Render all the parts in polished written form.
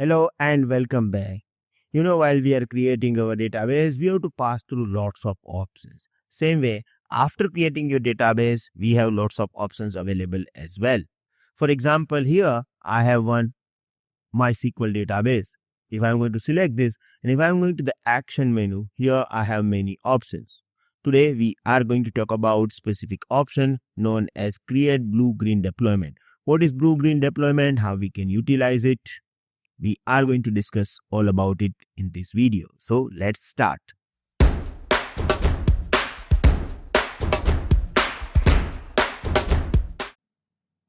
Hello and welcome back. While we are creating our database, we have to pass through lots of options. Same way, after creating your database, we have lots of options available as well. For example, here I have one MySQL database. If I'm going to select this and if I'm going to the action menu, here I have many options. Today we are going to talk about specific option known as create blue-green deployment. What is blue-green deployment? How we can utilize it? We are going to discuss all about it in this video. So let's start.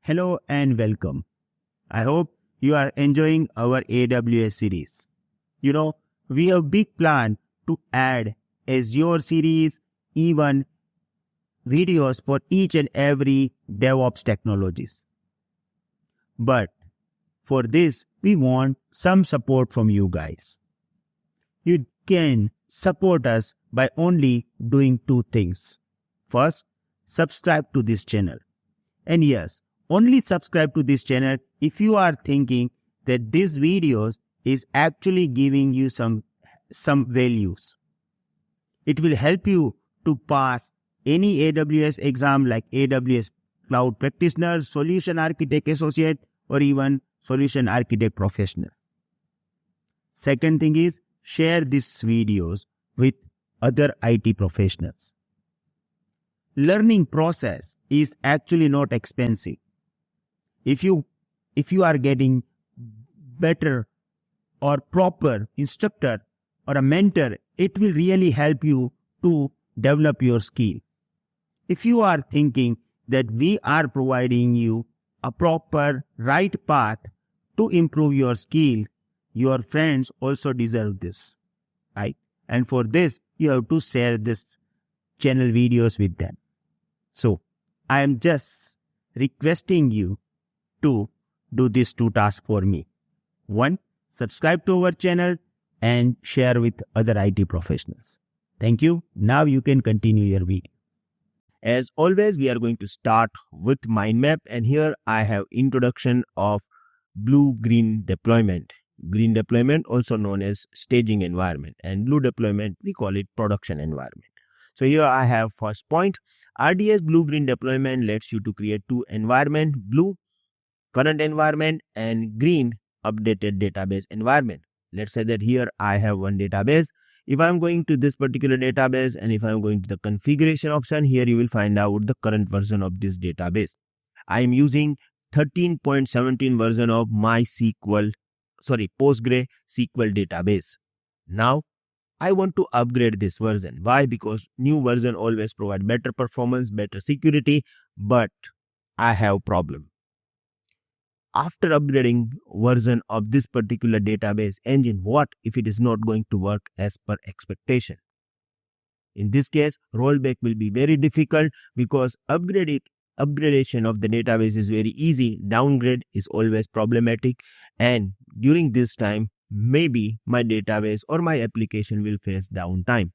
Hello and welcome. I hope you are enjoying our AWS series. We have big plan to add Azure series, even videos for each and every DevOps technologies. But for this, we want some support from you guys. You can support us by only doing two things. First, subscribe to this channel. And yes, only subscribe to this channel if you are thinking that this videos is actually giving you some values. It will help you to pass any AWS exam like AWS Cloud Practitioner, Solution Architect Associate, or even Solution Architect Professional. Second thing is, share these videos with other IT professionals. Learning process is actually not expensive. If you are getting better or proper instructor or a mentor, it will really help you to develop your skill. If you are thinking that we are providing you a proper right path to improve your skill, your friends also deserve this, right? And for this, you have to share this channel videos with them. So, I am just requesting you to do these two tasks for me. One, subscribe to our channel and share with other IT professionals. Thank you. Now you can continue your video. As always, we are going to start with mind map, and here I have introduction of blue-green deployment. Green deployment also known as staging environment, and blue deployment we call it production environment. So here I have first point, RDS blue-green deployment lets you to create two environment, blue current environment and green updated database environment. Let's say that here I have one database. If I'm going to this particular database and if I'm going to the configuration option, here you will find out the current version of this database. I am using 13.17 version of PostgreSQL database. Now I want to upgrade this version. Why? Because new version always provide better performance, better security, but I have problem. After upgrading version of this particular database engine, what if it is not going to work as per expectation? In this case, rollback will be very difficult because upgradation of the database is very easy. Downgrade is always problematic, and during this time, maybe my database or my application will face downtime.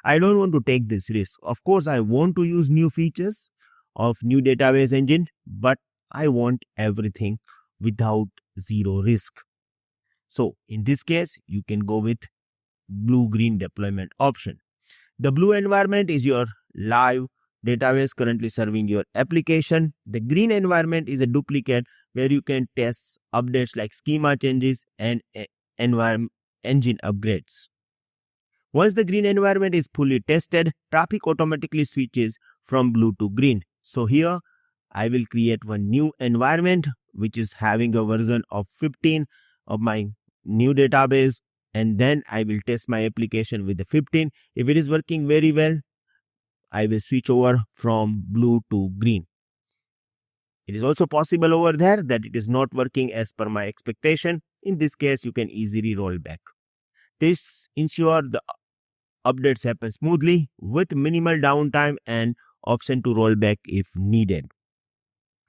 I don't want to take this risk. Of course, I want to use new features of new database engine, but I want everything without zero risk. So in this case, you can go with blue-green deployment option. The blue environment is your live database currently serving your application. The green environment is a duplicate where you can test updates like schema changes and environment engine upgrades. Once the green environment is fully tested, traffic automatically switches from blue to green. So here I will create one new environment which is having a version of 15 of my new database, and then I will test my application with the 15. If it is working very well, I will switch over from blue to green. It is also possible over there that it is not working as per my expectation. In this case, you can easily roll back. This ensures the updates happen smoothly with minimal downtime and option to roll back if needed.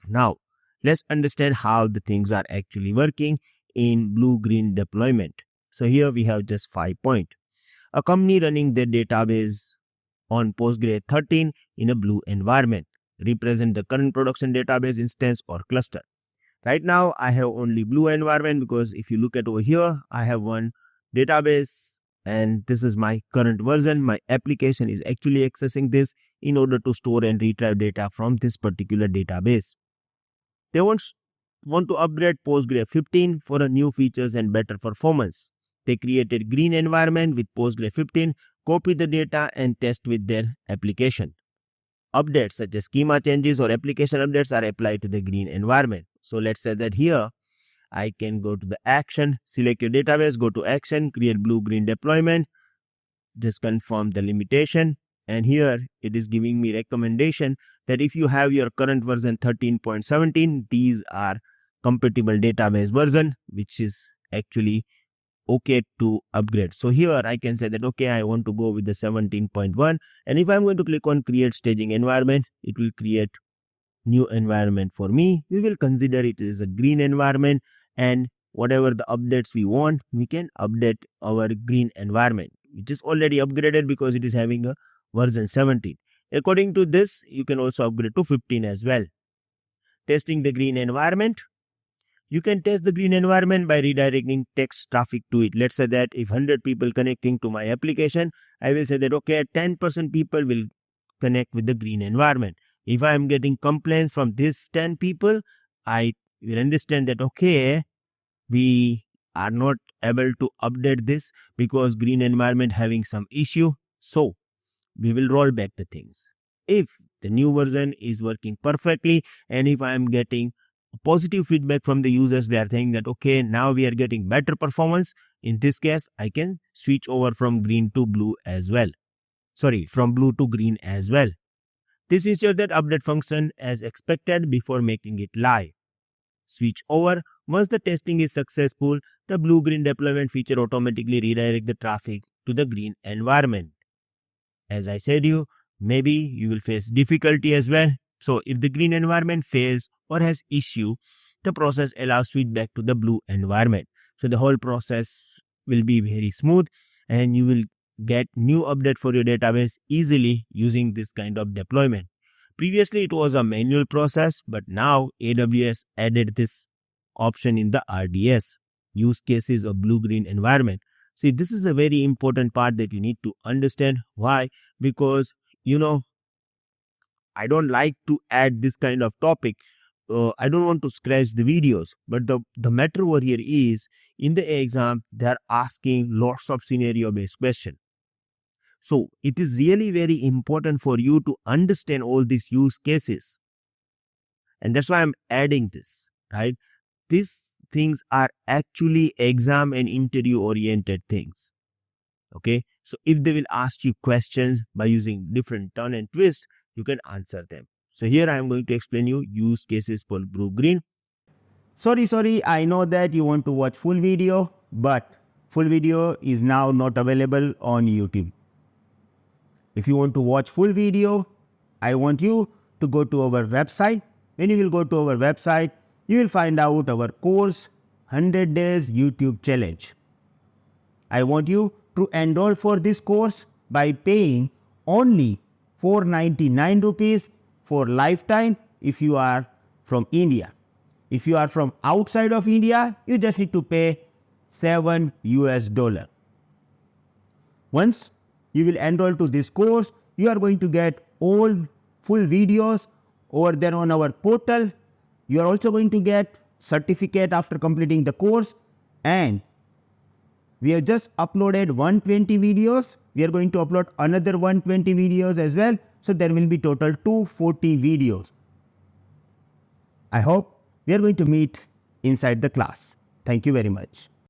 Now, let's understand how the things are actually working in blue-green deployment. So here we have just 5 points. A company running their database on Postgre 13 in a blue environment represent the current production database instance or cluster. Right now, I have only blue environment because if you look at over here, I have one database and this is my current version. My application is actually accessing this in order to store and retrieve data from this particular database. They want to upgrade Postgre 15 for a new features and better performance. They created green environment with Postgre 15, copy the data and test with their application. Updates such as schema changes or application updates are applied to the green environment. So let's say that here I can go to the action, select your database, go to action, create blue-green deployment, just confirm the limitation. And here it is giving me recommendation that if you have your current version 13.17, these are compatible database version, which is actually okay to upgrade. So here I can say that, okay, I want to go with the 17.1. And if I'm going to click on create staging environment, it will create new environment for me. We will consider it as a green environment, and whatever the updates we want, we can update our green environment, which is already upgraded because it is having a version 17. According to this, you can also upgrade to 15 as well. Testing the green environment. You can test the green environment by redirecting text traffic to it. Let's say that if 100 people connecting to my application, I will say that, okay, 10% people will connect with the green environment. If I am getting complaints from these 10 people, I will understand that, okay, we are not able to update this because green environment having some issue. So we will roll back the things. If the new version is working perfectly and if I am getting positive feedback from the users, they are saying that, okay, now we are getting better performance. In this case, I can switch over from green to blue as well. From blue to green as well. This ensures that update function as expected before making it live. Switch over. Once the testing is successful, the blue-green deployment feature automatically redirect the traffic to the green environment. As I said maybe you will face difficulty as well. So if the green environment fails or has issue, the process allows switch back to the blue environment. So the whole process will be very smooth and you will get new update for your database easily using this kind of deployment. Previously, it was a manual process, but now AWS added this option in the RDS, use cases of blue-green environment. See, this is a very important part that you need to understand. Why? Because, I don't like to add this kind of topic. I don't want to scratch the videos, but the matter over here is, in the exam, they are asking lots of scenario-based questions. So it is really very important for you to understand all these use cases. And that's why I'm adding this, right? These things are actually exam and interview oriented things. Okay. So if they will ask you questions by using different turn and twist, you can answer them. So here I am going to explain you use cases for blue-green. Sorry, I know that you want to watch full video, but full video is now not available on YouTube. If you want to watch full video, I want you to go to our website. When you will go to our website, you will find out our course 100 Days YouTube Challenge. I want you to enroll for this course by paying only 499 rupees for lifetime if you are from India. If you are from outside of India, you just need to pay $7 US. Once you will enroll to this course, you are going to get all full videos over there on our portal. You are also going to get certificate after completing the course, and we have just uploaded 120 videos. We are going to upload another 120 videos as well. So there will be total 240 videos. I hope we are going to meet inside the class. Thank you very much.